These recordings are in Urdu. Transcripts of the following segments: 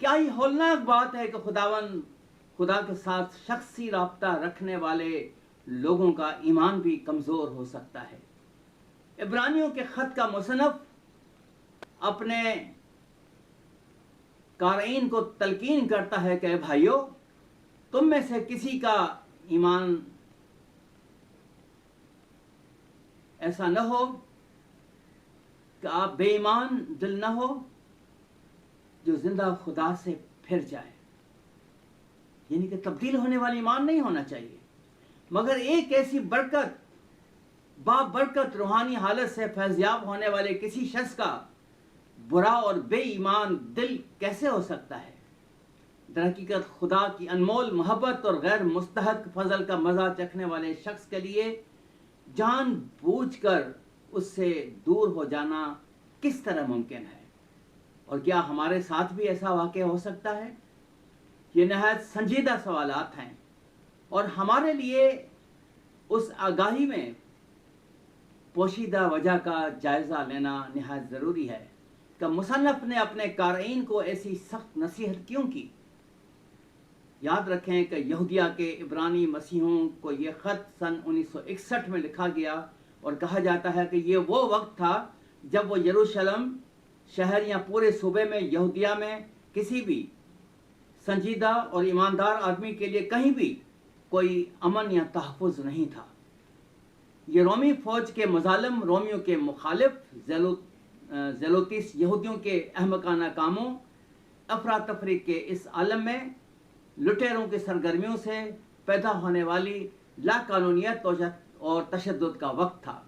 کیا ہی ہولناک بات ہے کہ خدا کے ساتھ شخصی رابطہ رکھنے والے لوگوں کا ایمان بھی کمزور ہو سکتا ہے۔ عبرانیوں کے خط کا مصنف اپنے قارئین کو تلقین کرتا ہے کہ اے بھائیو، تم میں سے کسی کا ایمان ایسا نہ ہو کہ آپ بے ایمان دل نہ ہو جو زندہ خدا سے پھر جائے، یعنی کہ تبدیل ہونے والی ایمان نہیں ہونا چاہیے، مگر ایک ایسی برکت روحانی حالت سے فیضیاب ہونے والے کسی شخص کا برا اور بے ایمان دل کیسے ہو سکتا ہے؟ در حقیقت خدا کی انمول محبت اور غیر مستحق فضل کا مزہ چکھنے والے شخص کے لیے جان بوجھ کر اس سے دور ہو جانا کس طرح ممکن ہے؟ اور کیا ہمارے ساتھ بھی ایسا واقع ہو سکتا ہے؟ یہ نہایت سنجیدہ سوالات ہیں، اور ہمارے لیے اس آگاہی میں پوشیدہ وجہ کا جائزہ لینا نہایت ضروری ہے کہ مصنف نے اپنے قارئین کو ایسی سخت نصیحت کیوں کی۔ یاد رکھیں کہ یہودیہ کے عبرانی مسیحوں کو یہ خط سن 1961 میں لکھا گیا، اور کہا جاتا ہے کہ یہ وہ وقت تھا جب وہ یروشلم شہر یا پورے صوبے میں یہودیہ میں کسی بھی سنجیدہ اور ایماندار آدمی کے لیے کہیں بھی کوئی امن یا تحفظ نہیں تھا۔ یہ رومی فوج کے مظالم، رومیوں کے مخالف زیلوتیس یہودیوں کے احمقانہ کاموں، افراتفری کے اس عالم میں لٹیروں کی سرگرمیوں سے پیدا ہونے والی لا قانونیت اور تشدد کا وقت تھا۔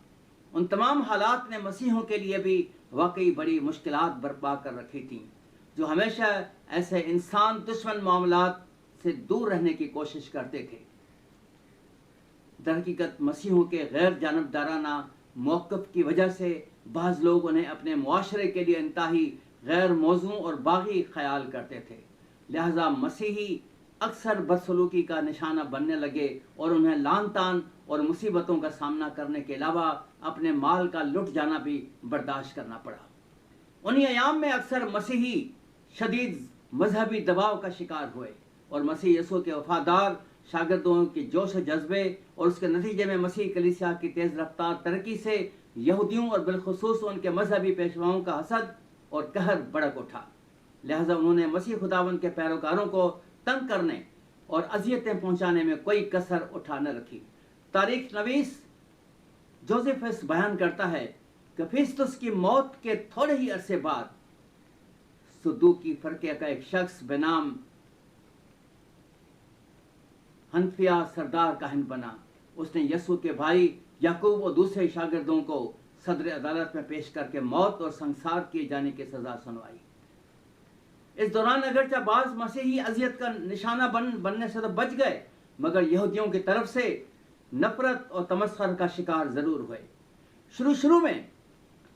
ان تمام حالات نے مسیحوں کے لیے بھی واقعی بڑی مشکلات برپا کر رکھی تھیں، جو ہمیشہ ایسے انسان دشمن معاملات سے دور رہنے کی کوشش کرتے تھے۔ در حقیقت مسیحوں کے غیر جانبدارانہ موقف کی وجہ سے بعض لوگ انہیں اپنے معاشرے کے لیے انتہائی غیر موزوں اور باغی خیال کرتے تھے، لہذا مسیحی اکثر بدسلوکی کا نشانہ بننے لگے اور انہیں لعن طعن اور مصیبتوں کا سامنا کرنے کے علاوہ اپنے مال کا لٹ جانا بھی برداشت کرنا پڑا۔ انہی ایام میں اکثر مسیحی شدید مذہبی دباؤ کا شکار ہوئے، اور مسیح یسوع کے وفادار شاگردوں کے جوش و جذبے اور اس کے نتیجے میں مسیح کلیسیا کی تیز رفتار ترقی سے یہودیوں اور بالخصوص ان کے مذہبی پیشواؤں کا حسد اور قہر بڑک اٹھا۔ لہذا انہوں نے مسیح خداوند کے پیروکاروں کو تنگ کرنے اور اذیتیں پہنچانے میں کوئی کسر اٹھا نہ رکھی۔ تاریخ نویس جوزفس بیان کرتا ہے کہ فیسٹس کی موت کے تھوڑے ہی عرصے بعد صدوقی فرقے کا ایک شخص بنام حنفیہ سردار کاہن بنا۔ اس نے یسوع کے بھائی یعقوب اور دوسرے شاگردوں کو صدر عدالت میں پیش کر کے موت اور سنسار کیے جانے کی سزا سنوائی۔ اس دوران اگرچہ بعض مسیحی اذیت کا نشانہ بننے سے تو بچ گئے، مگر یہودیوں کی طرف سے نفرت اور تمسخر کا شکار ضرور ہوئے۔ شروع میں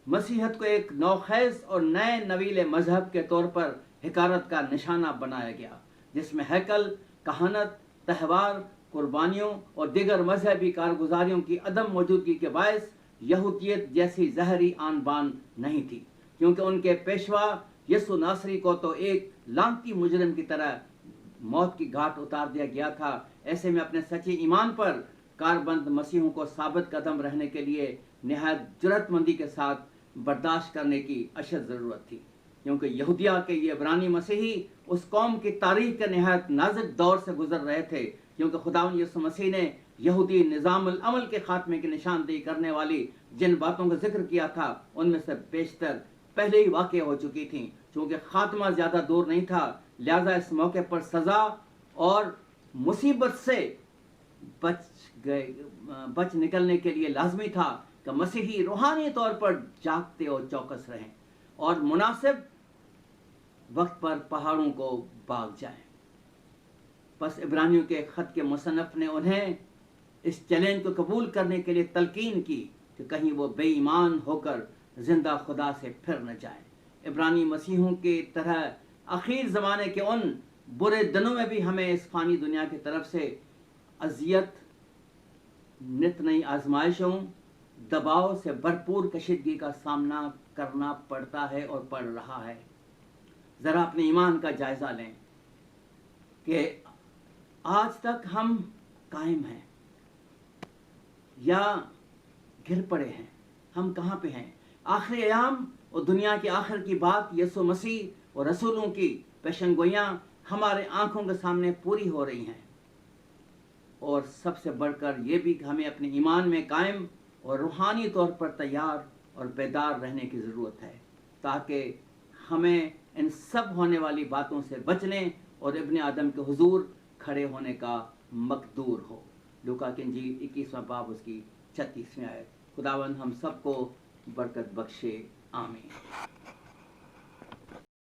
مسیحیت کو ایک نوخیز اور نئے نویل مذہب کے طور پر حقارت کا نشانہ بنایا گیا، جس میں ہیکل، کہانت، تہوار، قربانیوں اور دیگر مذہبی کارگزاریوں کی عدم موجودگی کے باعث یہودیت جیسی زہری آن بان نہیں تھی، کیونکہ ان کے پیشوا یسوع ناصری کو تو ایک لعنتی مجرم کی طرح موت کی گھاٹ اتار دیا گیا تھا۔ ایسے میں اپنے سچے ایمان پر کاربند مسیحوں کو ثابت قدم رہنے کے لیے نہایت جرأت مندی کے ساتھ برداشت کرنے کی اشد ضرورت تھی، کیونکہ یہودیہ کے یہ عبرانی مسیحی اس قوم کی تاریخ کے نہایت نازک دور سے گزر رہے تھے، کیونکہ خداوند یسوع مسیح نے یہودی نظام العمل کے خاتمے کی نشاندہی کرنے والی جن باتوں کا ذکر کیا تھا ان میں سے بیشتر پہلے ہی واقع ہو چکی تھیں۔ چونکہ خاتمہ زیادہ دور نہیں تھا، لہذا اس موقع پر سزا اور مصیبت سے بچ نکلنے کے لیے لازمی تھا کہ مسیحی روحانی طور پر جاگتے اور چوکس رہیں اور مناسب وقت پر پہاڑوں کو بھاگ جائیں۔ پس عبرانیوں کے خط کے مصنف نے انہیں اس چیلنج کو قبول کرنے کے لیے تلقین کی کہ کہیں وہ بے ایمان ہو کر زندہ خدا سے پھر نہ جائیں۔ عبرانی مسیحوں کی طرح اخیر زمانے کے ان برے دنوں میں بھی ہمیں اس فانی دنیا کی طرف سے اذیت، نت نئی آزمائشوں، دباؤ سے بھرپور کشیدگی کا سامنا کرنا پڑتا ہے اور پڑ رہا ہے۔ ذرا اپنے ایمان کا جائزہ لیں کہ آج تک ہم قائم ہیں یا گر پڑے ہیں، ہم کہاں پہ ہیں؟ آخری ایام اور دنیا کے آخر کی بات، یسوع مسیح اور رسولوں کی پیشن گوئیاں ہمارے آنکھوں کے سامنے پوری ہو رہی ہیں، اور سب سے بڑھ کر یہ بھی کہ ہمیں اپنے ایمان میں قائم اور روحانی طور پر تیار اور بیدار رہنے کی ضرورت ہے، تاکہ ہمیں ان سب ہونے والی باتوں سے بچنے اور ابن آدم کے حضور کھڑے ہونے کا مقدور ہو۔ لوکا کی انجیل 21واں باب اس کی 36ویں آیت۔ خداوند ہم سب کو برکت بخشے، آمین۔